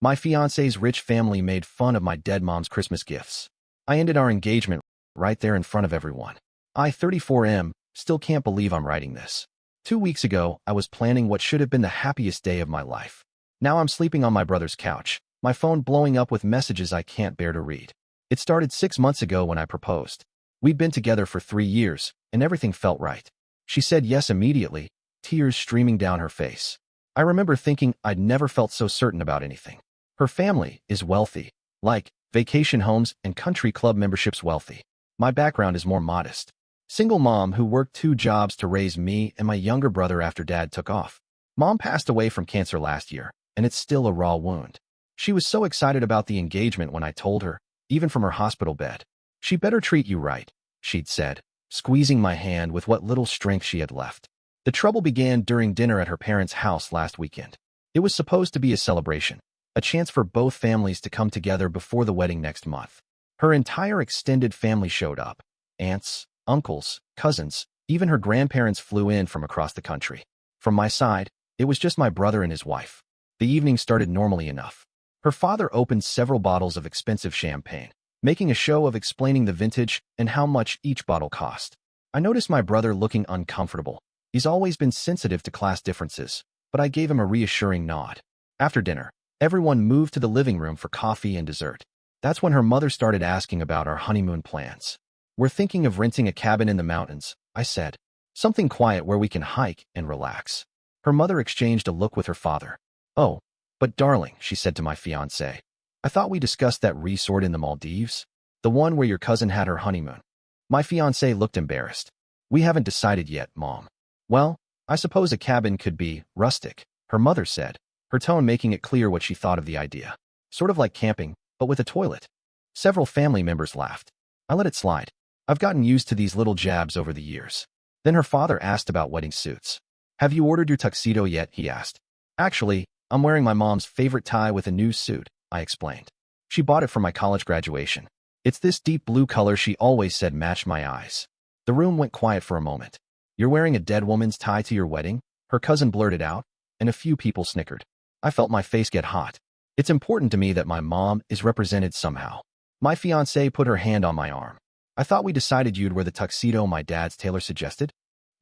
My fiancé's rich family made fun of my dead mom's Christmas gifts. I ended our engagement right there in front of everyone. I, 34M, still can't believe I'm writing this. 2 weeks ago, I was planning what should have been the happiest day of my life. Now I'm sleeping on my brother's couch, my phone blowing up with messages I can't bear to read. It started 6 months ago when I proposed. We'd been together for 3 years, and everything felt right. She said yes immediately, tears streaming down her face. I remember thinking I'd never felt so certain about anything. Her family is wealthy, like vacation homes and country club memberships wealthy. My background is more modest. Single mom who worked 2 jobs to raise me and my younger brother after dad took off. Mom passed away from cancer last year, and it's still a raw wound. She was so excited about the engagement when I told her, even from her hospital bed. She better treat you right, she'd said, squeezing my hand with what little strength she had left. The trouble began during dinner at her parents' house last weekend. It was supposed to be a celebration, a chance for both families to come together before the wedding next month. Her entire extended family showed up. Aunts, uncles, cousins, even her grandparents flew in from across the country. From my side, it was just my brother and his wife. The evening started normally enough. Her father opened several bottles of expensive champagne, making a show of explaining the vintage and how much each bottle cost. I noticed my brother looking uncomfortable. He's always been sensitive to class differences, but I gave him a reassuring nod. After dinner, everyone moved to the living room for coffee and dessert. That's when her mother started asking about our honeymoon plans. We're thinking of renting a cabin in the mountains, I said. Something quiet where we can hike and relax. Her mother exchanged a look with her father. Oh, but darling, she said to my fiancé, I thought we discussed that resort in the Maldives, the one where your cousin had her honeymoon. My fiancé looked embarrassed. We haven't decided yet, Mom. Well, I suppose a cabin could be rustic, her mother said, her tone making it clear what she thought of the idea. Sort of like camping, but with a toilet. Several family members laughed. I let it slide. I've gotten used to these little jabs over the years. Then her father asked about wedding suits. Have you ordered your tuxedo yet? He asked. Actually, I'm wearing my mom's favorite tie with a new suit, I explained. She bought it for my college graduation. It's this deep blue color she always said matched my eyes. The room went quiet for a moment. You're wearing a dead woman's tie to your wedding? Her cousin blurted out, and a few people snickered. I felt my face get hot. It's important to me that my mom is represented somehow. My fiancée put her hand on my arm. I thought we decided you'd wear the tuxedo my dad's tailor suggested.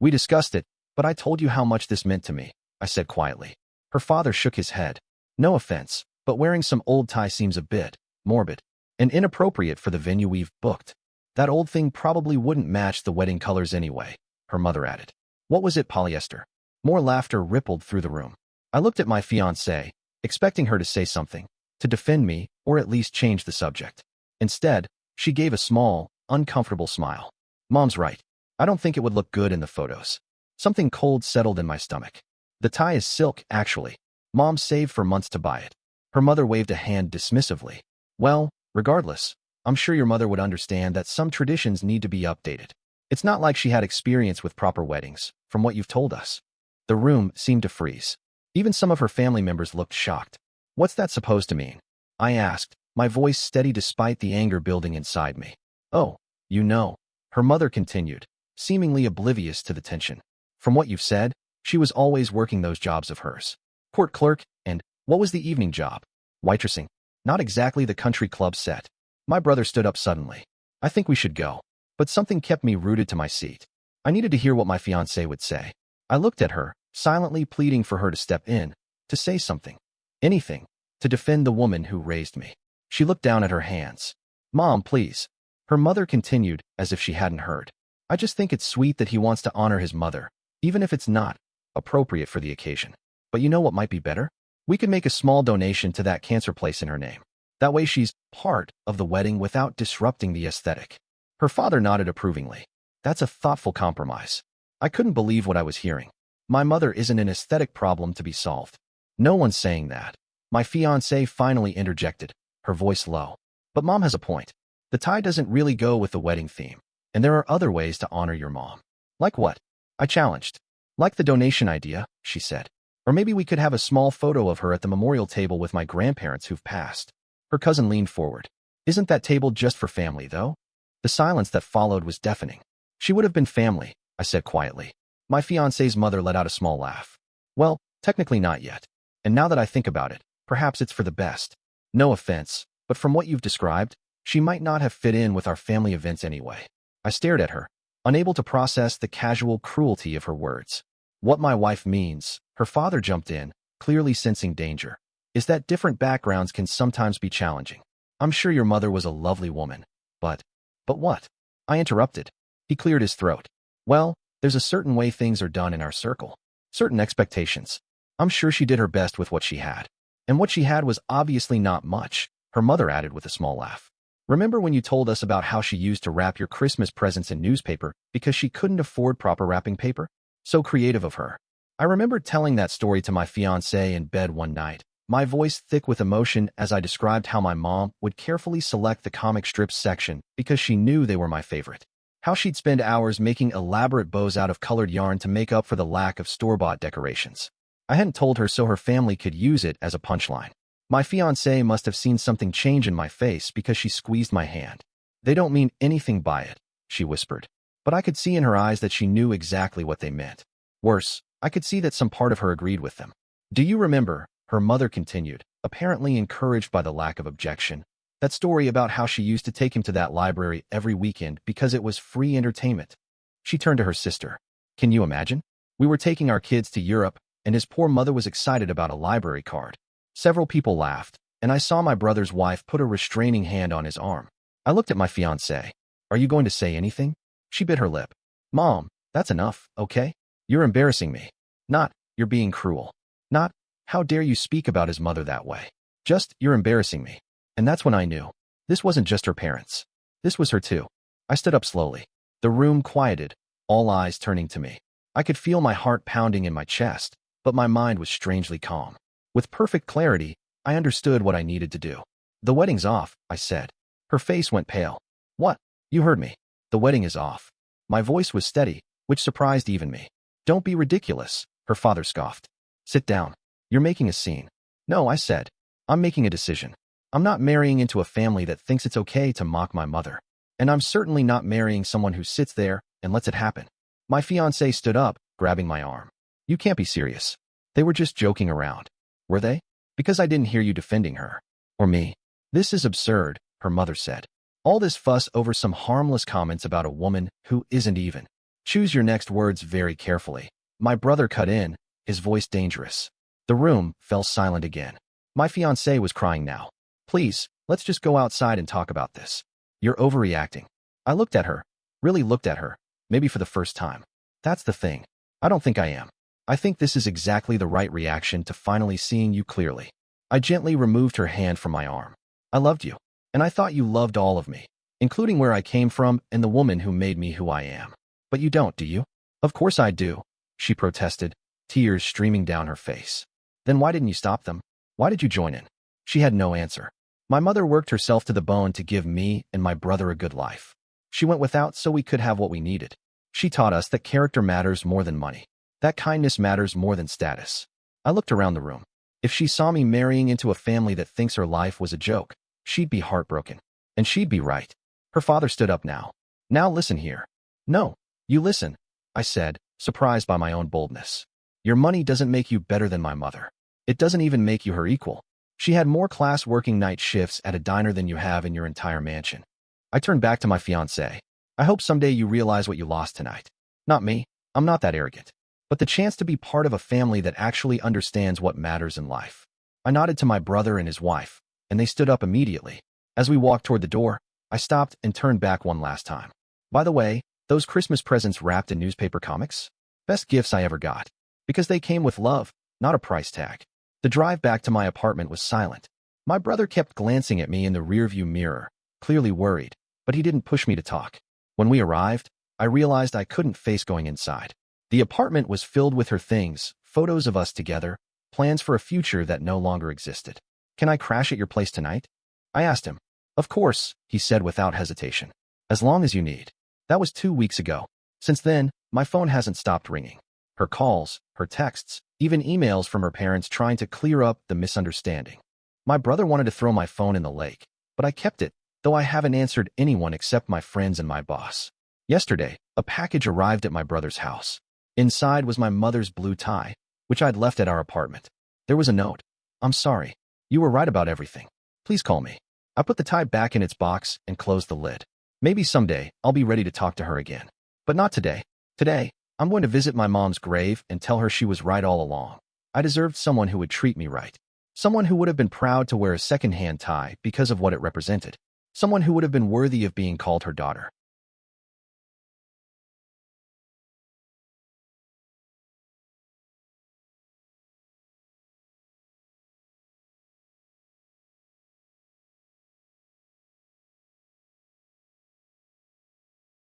We discussed it, but I told you how much this meant to me, I said quietly. Her father shook his head. No offense, but wearing some old tie seems a bit morbid and inappropriate for the venue we've booked. That old thing probably wouldn't match the wedding colors anyway, her mother added. What was it, polyester? More laughter rippled through the room. I looked at my fiancée, expecting her to say something, to defend me, or at least change the subject. Instead, she gave a small, uncomfortable smile. Mom's right. I don't think it would look good in the photos. Something cold settled in my stomach. The tie is silk, actually. Mom saved for months to buy it. Her mother waved a hand dismissively. Well, regardless, I'm sure your mother would understand that some traditions need to be updated. It's not like she had experience with proper weddings, from what you've told us. The room seemed to freeze. Even some of her family members looked shocked. What's that supposed to mean? I asked, my voice steady despite the anger building inside me. Oh, you know, her mother continued, seemingly oblivious to the tension. From what you've said, she was always working those jobs of hers. Court clerk, and what was the evening job? Waitressing. Not exactly the country club set. My brother stood up suddenly. I think we should go. But something kept me rooted to my seat. I needed to hear what my fiancé would say. I looked at her, silently pleading for her to step in, to say something. Anything, to defend the woman who raised me. She looked down at her hands. Mom, please. Her mother continued, as if she hadn't heard. I just think it's sweet that he wants to honor his mother, even if it's not appropriate for the occasion. But you know what might be better? We could make a small donation to that cancer place in her name. That way she's part of the wedding without disrupting the aesthetic. Her father nodded approvingly. That's a thoughtful compromise. I couldn't believe what I was hearing. My mother isn't an aesthetic problem to be solved. No one's saying that. My fiancée finally interjected, her voice low. But Mom has a point. The tie doesn't really go with the wedding theme, and there are other ways to honor your mom. Like what? I challenged. Like the donation idea, she said. Or maybe we could have a small photo of her at the memorial table with my grandparents who've passed. Her cousin leaned forward. Isn't that table just for family, though? The silence that followed was deafening. She would have been family, I said quietly. My fiancé's mother let out a small laugh. Well, technically not yet. And now that I think about it, Perhaps it's for the best. No offense, but from what you've described, she might not have fit in with our family events anyway. I stared at her, unable to process the casual cruelty of her words. What my wife means, her father jumped in, clearly sensing danger, is that different backgrounds can sometimes be challenging. I'm sure your mother was a lovely woman, but what? I interrupted. He cleared his throat. Well, there's a certain way things are done in our circle. Certain expectations. I'm sure she did her best with what she had. And what she had was obviously not much, her mother added with a small laugh. Remember when you told us about how she used to wrap your Christmas presents in newspaper because she couldn't afford proper wrapping paper? So creative of her. I remember telling that story to my fiancé in bed one night, my voice thick with emotion as I described how my mom would carefully select the comic strips section because she knew they were my favorite. How she'd spend hours making elaborate bows out of colored yarn to make up for the lack of store-bought decorations. I hadn't told her so her family could use it as a punchline. My fiancée must have seen something change in my face because she squeezed my hand. They don't mean anything by it, she whispered. But I could see in her eyes that she knew exactly what they meant. Worse, I could see that some part of her agreed with them. Do you remember, her mother continued, apparently encouraged by the lack of objection, that story about how she used to take him to that library every weekend because it was free entertainment? She turned to her sister. Can you imagine? We were taking our kids to Europe, and his poor mother was excited about a library card. Several people laughed, and I saw my brother's wife put a restraining hand on his arm. I looked at my fiancée. Are you going to say anything? She bit her lip. Mom, that's enough, okay? You're embarrassing me. Not, you're being cruel. Not, how dare you speak about his mother that way. Just, you're embarrassing me. And that's when I knew. This wasn't just her parents. This was her too. I stood up slowly. The room quieted, all eyes turning to me. I could feel my heart pounding in my chest, but my mind was strangely calm. With perfect clarity, I understood what I needed to do. The wedding's off, I said. Her face went pale. What? You heard me. The wedding is off. My voice was steady, which surprised even me. Don't be ridiculous, her father scoffed. Sit down. You're making a scene. No, I said. I'm making a decision. I'm not marrying into a family that thinks it's okay to mock my mother. And I'm certainly not marrying someone who sits there and lets it happen. My fiancé stood up, grabbing my arm. You can't be serious. They were just joking around. Were they? Because I didn't hear you defending her. Or me. This is absurd, her mother said. All this fuss over some harmless comments about a woman who isn't even. Choose your next words very carefully. My brother cut in, his voice dangerous. The room fell silent again. My fiancé was crying now. Please, let's just go outside and talk about this. You're overreacting. I looked at her. Really looked at her. Maybe for the first time. That's the thing. I don't think I am. I think this is exactly the right reaction to finally seeing you clearly. I gently removed her hand from my arm. I loved you. And I thought you loved all of me, including where I came from and the woman who made me who I am. But you don't, do you? Of course I do, she protested, tears streaming down her face. Then why didn't you stop them? Why did you join in? She had no answer. My mother worked herself to the bone to give me and my brother a good life. She went without so we could have what we needed. She taught us that character matters more than money. That kindness matters more than status. I looked around the room. If she saw me marrying into a family that thinks her life was a joke, she'd be heartbroken. And she'd be right. Her father stood up now. Now listen here. No, you listen, I said, surprised by my own boldness. Your money doesn't make you better than my mother. It doesn't even make you her equal. She had more class working night shifts at a diner than you have in your entire mansion. I turned back to my fiancé. I hope someday you realize what you lost tonight. Not me. I'm not that arrogant. But the chance to be part of a family that actually understands what matters in life. I nodded to my brother and his wife, and they stood up immediately. As we walked toward the door, I stopped and turned back one last time. By the way, those Christmas presents wrapped in newspaper comics? Best gifts I ever got. Because they came with love, not a price tag. The drive back to my apartment was silent. My brother kept glancing at me in the rearview mirror, clearly worried, but he didn't push me to talk. When we arrived, I realized I couldn't face going inside. The apartment was filled with her things, photos of us together, plans for a future that no longer existed. Can I crash at your place tonight? I asked him. Of course, he said without hesitation. As long as you need. That was 2 weeks ago. Since then, my phone hasn't stopped ringing. Her calls, her texts, even emails from her parents trying to clear up the misunderstanding. My brother wanted to throw my phone in the lake, but I kept it, though I haven't answered anyone except my friends and my boss. Yesterday, a package arrived at my brother's house. Inside was my mother's blue tie, which I'd left at our apartment. There was a note. I'm sorry. You were right about everything. Please call me. I put the tie back in its box and closed the lid. Maybe someday I'll be ready to talk to her again. But not today. Today, I'm going to visit my mom's grave and tell her she was right all along. I deserved someone who would treat me right. Someone who would have been proud to wear a second-hand tie because of what it represented. Someone who would have been worthy of being called her daughter.